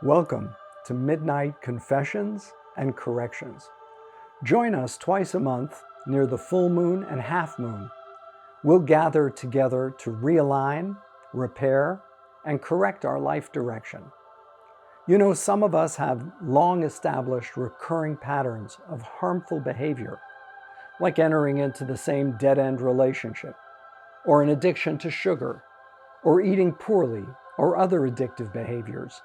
Welcome to Midnight Confessions and Corrections. Join us twice a month near the full moon and half moon. We'll gather together to realign, repair, and correct our life direction. You know, some of us have long established recurring patterns of harmful behavior, like entering into the same dead-end relationship, or an addiction to sugar, or eating poorly, or other addictive behaviors.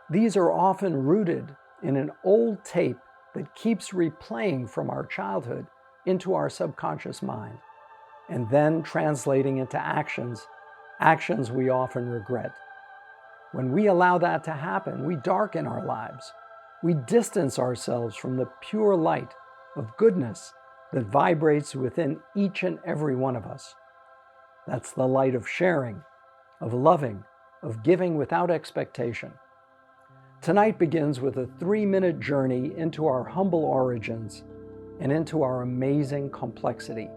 These are often rooted in an old tape that keeps replaying from our childhood into our subconscious mind, and then translating into actions we often regret. When we allow that to happen, we darken our lives. We distance ourselves from the pure light of goodness that vibrates within each and every one of us. That's the light of sharing, of loving, of giving without expectation. Tonight begins with a 3-minute journey into our humble origins and into our amazing complexity.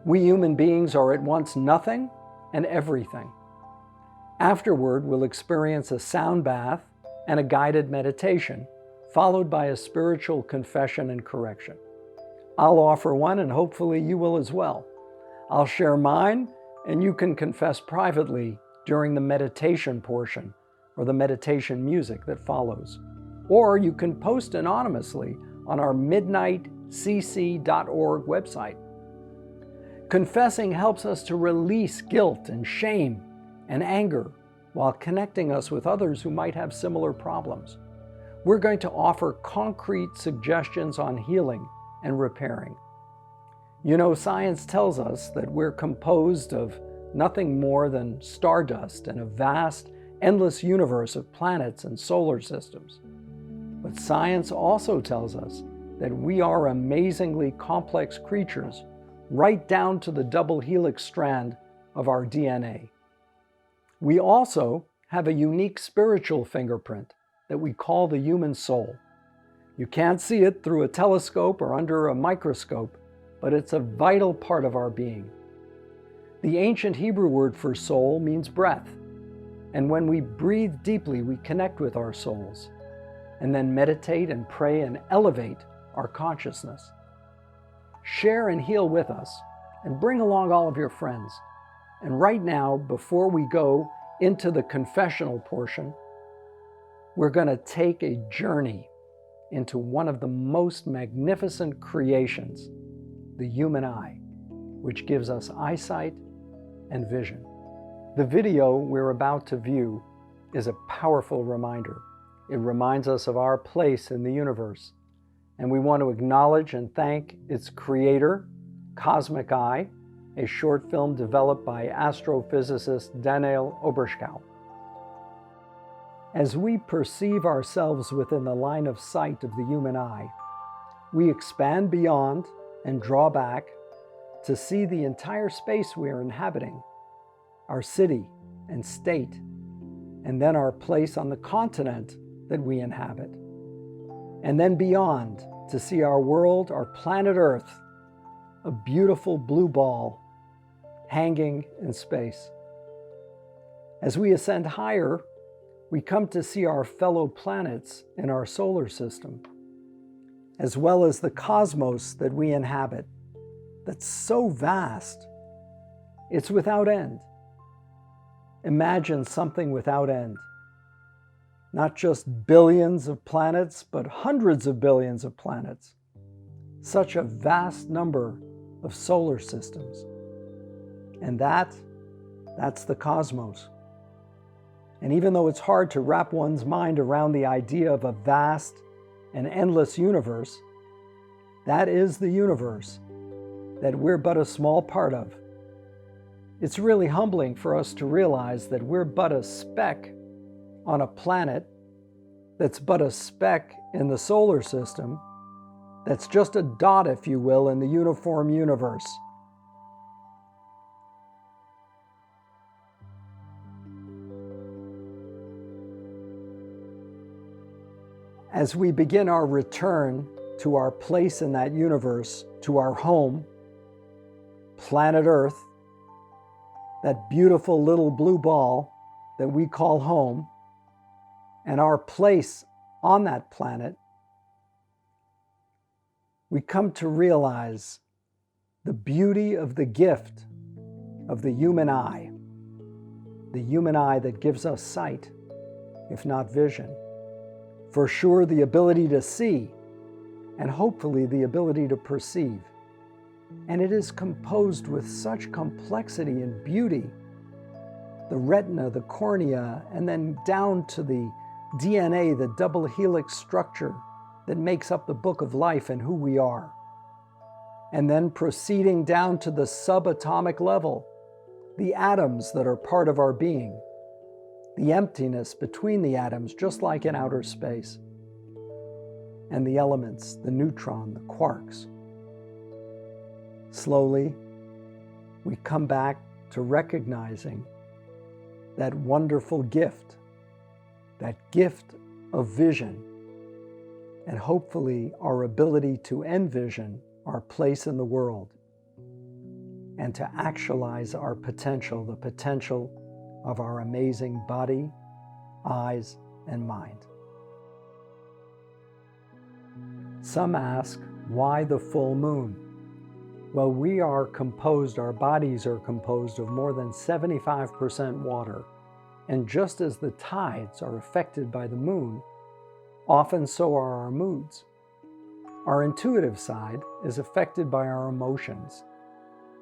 We human beings are at once nothing and everything. Afterward, we'll experience a sound bath and a guided meditation, followed by a spiritual confession and correction. I'll offer one, and hopefully you will as well. I'll share mine, and you can confess privately during the meditation portion or the meditation music that follows. Or you can post anonymously on our midnightcc.org website. Confessing helps us to release guilt and shame and anger while connecting us with others who might have similar problems. We're going to offer concrete suggestions on healing and repairing. You know, science tells us that we're composed of nothing more than stardust and a vast, endless universe of planets and solar systems. But science also tells us that we are amazingly complex creatures, right down to the double helix strand of our DNA. We also have a unique spiritual fingerprint that we call the human soul. You can't see it through a telescope or under a microscope, but it's a vital part of our being. The ancient Hebrew word for soul means breath. And when we breathe deeply, we connect with our souls, and then meditate and pray and elevate our consciousness. Share and heal with us, and bring along all of your friends. And right now, before we go into the confessional portion, we're going to take a journey into one of the most magnificent creations, the human eye, which gives us eyesight and vision. The video we're about to view is a powerful reminder. It reminds us of our place in the universe, and we want to acknowledge and thank its creator, Cosmic Eye, a short film developed by astrophysicist Daniel Oberschkau. As we perceive ourselves within the line of sight of the human eye, we expand beyond and draw back to see the entire space we are inhabiting, our city and state, and then our place on the continent that we inhabit. And then beyond to see our world, our planet Earth, a beautiful blue ball hanging in space. As we ascend higher, we come to see our fellow planets in our solar system, as well as the cosmos that we inhabit, that's so vast, it's without end. Imagine something without end. Not just billions of planets, but hundreds of billions of planets. Such a vast number of solar systems. And that's the cosmos. And even though it's hard to wrap one's mind around the idea of a vast and endless universe, that is the universe that we're but a small part of. It's really humbling for us to realize that we're but a speck on a planet that's but a speck in the solar system, that's just a dot, if you will, in the uniform universe. As we begin our return to our place in that universe, to our home, planet Earth, that beautiful little blue ball that we call home, and our place on that planet, we come to realize the beauty of the gift of the human eye that gives us sight, if not vision. For sure, the ability to see, and hopefully the ability to perceive. And it is composed with such complexity and beauty. The retina, the cornea, and then down to the DNA, the double helix structure that makes up the book of life and who we are. And then proceeding down to the subatomic level, the atoms that are part of our being, the emptiness between the atoms, just like in outer space, and the elements, the neutron, the quarks. Slowly, we come back to recognizing that wonderful gift, that gift of vision, and hopefully our ability to envision our place in the world and to actualize our potential, the potential of our amazing body, eyes, and mind. Some ask, why the full moon? Well, our bodies are composed of more than 75% water, and just as the tides are affected by the moon, often so are our moods. Our intuitive side is affected by our emotions,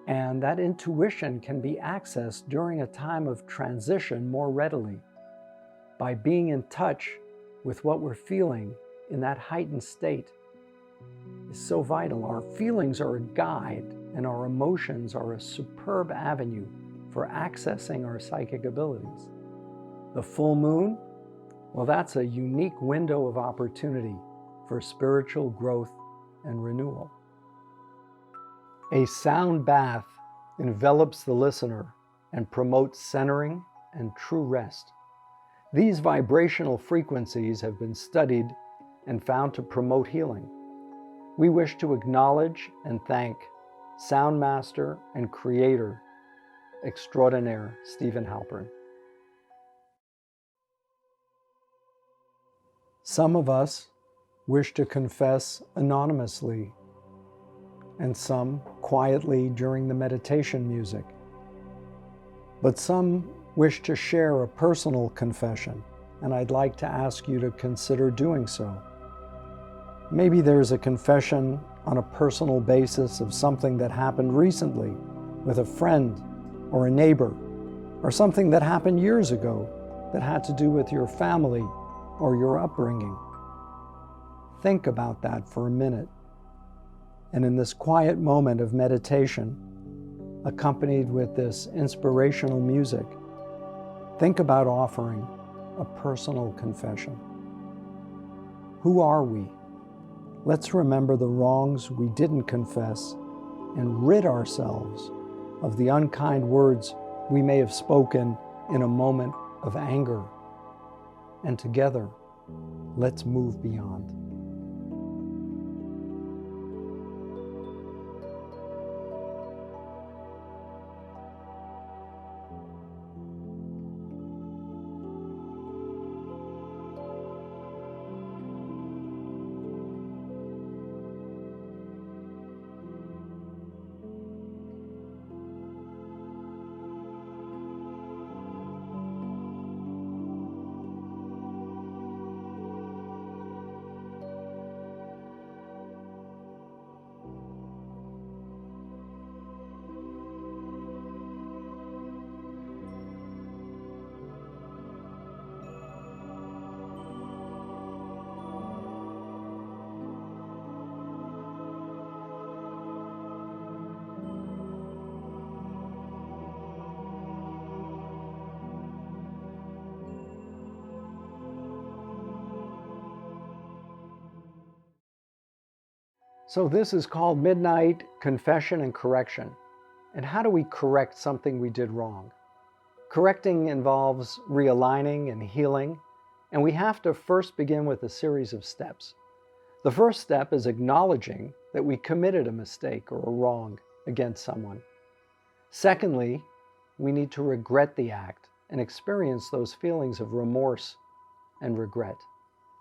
and that intuition can be accessed during a time of transition more readily by being in touch with what we're feeling in that heightened state. Is so vital. Our feelings are a guide, and our emotions are a superb avenue for accessing our psychic abilities. The full moon, well, that's a unique window of opportunity for spiritual growth and renewal. A sound bath envelops the listener and promotes centering and true rest. These vibrational frequencies have been studied and found to promote healing. We wish to acknowledge and thank sound master and creator extraordinaire Steven Halpern. Some of us wish to confess anonymously, and some quietly during the meditation music. But some wish to share a personal confession, and I'd like to ask you to consider doing so. Maybe there's a confession on a personal basis of something that happened recently with a friend or a neighbor, or something that happened years ago that had to do with your family or your upbringing. Think about that for a minute. And in this quiet moment of meditation, accompanied with this inspirational music, think about offering a personal confession. Who are we? Let's remember the wrongs we didn't confess and rid ourselves of the unkind words we may have spoken in a moment of anger. And together, let's move beyond. So this is called Midnight Confession and Correction. And how do we correct something we did wrong? Correcting involves realigning and healing, and we have to first begin with a series of steps. The first step is acknowledging that we committed a mistake or a wrong against someone. Secondly, we need to regret the act and experience those feelings of remorse and regret.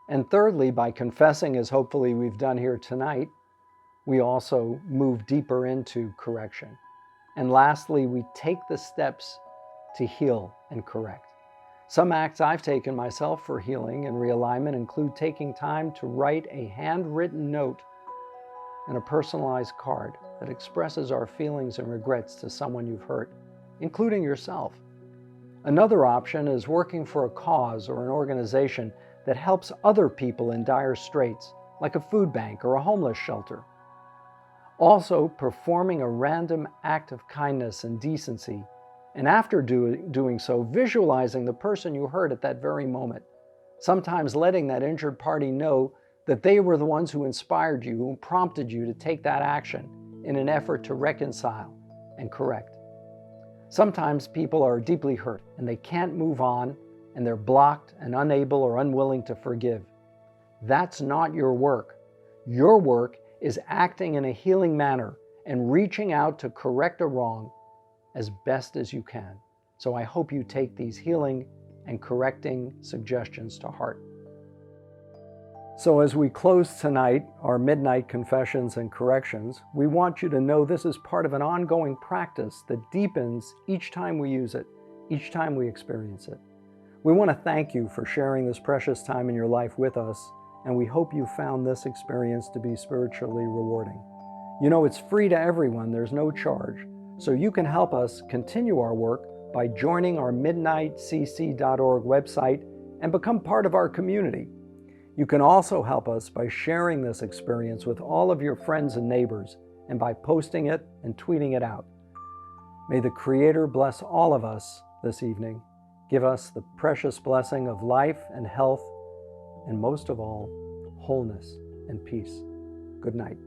And thirdly, by confessing, as hopefully we've done here tonight, we also move deeper into correction. And lastly, we take the steps to heal and correct. Some acts I've taken myself for healing and realignment include taking time to write a handwritten note and a personalized card that expresses our feelings and regrets to someone you've hurt, including yourself. Another option is working for a cause or an organization that helps other people in dire straits, like a food bank or a homeless shelter. Also, performing a random act of kindness and decency, and after doing so, visualizing the person you hurt at that very moment. Sometimes letting that injured party know that they were the ones who inspired you, who prompted you to take that action in an effort to reconcile and correct. Sometimes people are deeply hurt and they can't move on, and they're blocked and unable or unwilling to forgive. That's not your work. Your work is acting in a healing manner and reaching out to correct a wrong as best as you can. So I hope you take these healing and correcting suggestions to heart. So as we close tonight, our midnight confessions and corrections, we want you to know this is part of an ongoing practice that deepens each time we use it, each time we experience it. We want to thank you for sharing this precious time in your life with us, and we hope you found this experience to be spiritually rewarding. You know, it's free to everyone, there's no charge, so you can help us continue our work by joining our midnightcc.org website and become part of our community. You can also help us by sharing this experience with all of your friends and neighbors and by posting it and tweeting it out. May the Creator bless all of us this evening, give us the precious blessing of life and health, and most of all, wholeness and peace. Good night.